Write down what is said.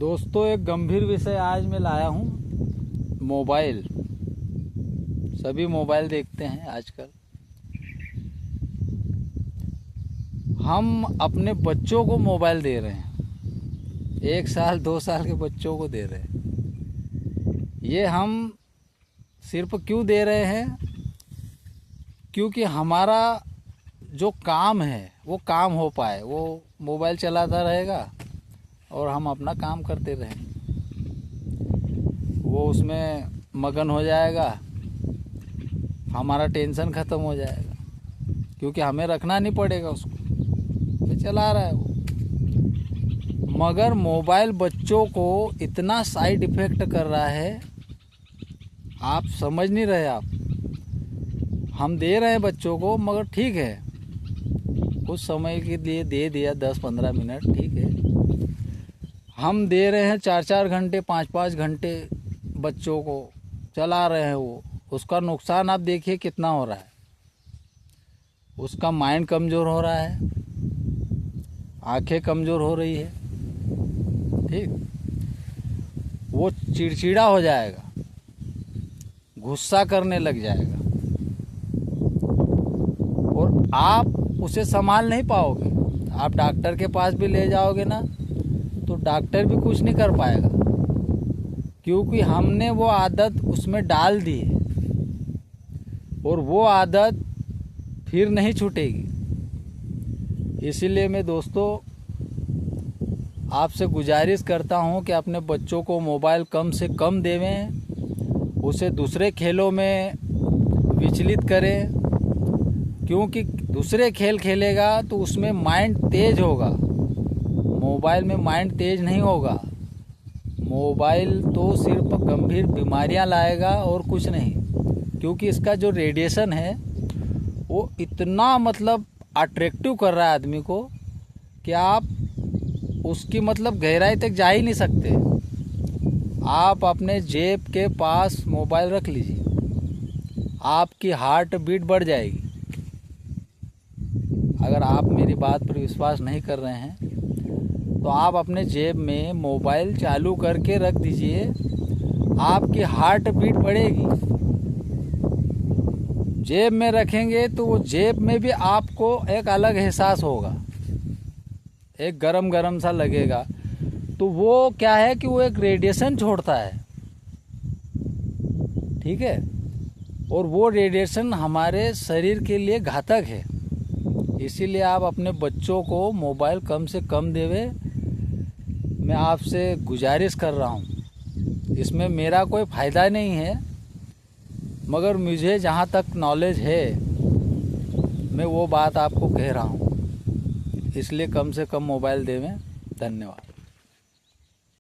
दोस्तों, एक गंभीर विषय आज मैं लाया हूँ। मोबाइल। सभी मोबाइल देखते हैं आजकल। हम अपने बच्चों को मोबाइल दे रहे हैं, 1 साल 2 साल के बच्चों को दे रहे हैं। ये हम सिर्फ क्यों दे रहे हैं? क्योंकि हमारा जो काम है वो काम हो पाए। वो मोबाइल चलाता रहेगा और हम अपना काम करते रहेंगे। वो उसमें मगन हो जाएगा, हमारा टेंशन ख़त्म हो जाएगा, क्योंकि हमें रखना नहीं पड़ेगा उसको, तो चला रहा है वो। मगर मोबाइल बच्चों को इतना साइड इफ़ेक्ट कर रहा है, आप समझ नहीं रहे। हम दे रहे हैं बच्चों को, मगर ठीक है, कुछ समय के लिए दे दिया, 10-15 मिनट, ठीक है। हम दे रहे हैं 4-4 घंटे 5-5 घंटे बच्चों को चला रहे हैं। वो उसका नुकसान आप देखिए कितना हो रहा है। उसका माइंड कमज़ोर हो रहा है, आंखें कमज़ोर हो रही है, ठीक। वो चिड़चिड़ा हो जाएगा, गुस्सा करने लग जाएगा, और आप उसे संभाल नहीं पाओगे। आप डॉक्टर के पास भी ले जाओगे ना, तो डॉक्टर भी कुछ नहीं कर पाएगा, क्योंकि हमने वो आदत उसमें डाल दी है, और वो आदत फिर नहीं छूटेगी। इसीलिए मैं दोस्तों आपसे गुजारिश करता हूँ कि अपने बच्चों को मोबाइल कम से कम देवें, उसे दूसरे खेलों में विचलित करें, क्योंकि दूसरे खेल खेलेगा तो उसमें माइंड तेज होगा। मोबाइल में माइंड तेज नहीं होगा। मोबाइल तो सिर्फ गंभीर बीमारियां लाएगा और कुछ नहीं, क्योंकि इसका जो रेडिएशन है वो इतना अट्रैक्टिव कर रहा है आदमी को कि आप उसकी गहराई तक जा ही नहीं सकते। आप अपने जेब के पास मोबाइल रख लीजिए, आपकी हार्ट बीट बढ़ जाएगी। अगर आप मेरी बात पर विश्वास नहीं कर रहे हैं तो आप अपने जेब में मोबाइल चालू करके रख दीजिए, आपकी हार्ट बीट बढ़ेगी। जेब में रखेंगे तो वो जेब में भी आपको एक अलग एहसास होगा, एक गरम गरम सा लगेगा। तो वो क्या है कि वो एक रेडिएशन छोड़ता है, ठीक है, और वो रेडिएशन हमारे शरीर के लिए घातक है। इसीलिए आप अपने बच्चों को मोबाइल कम से कम देवे, मैं आपसे गुजारिश कर रहा हूँ। इसमें मेरा कोई फ़ायदा नहीं है, मगर मुझे जहाँ तक नॉलेज है मैं वो बात आपको कह रहा हूँ। इसलिए कम से कम मोबाइल देवें। धन्यवाद।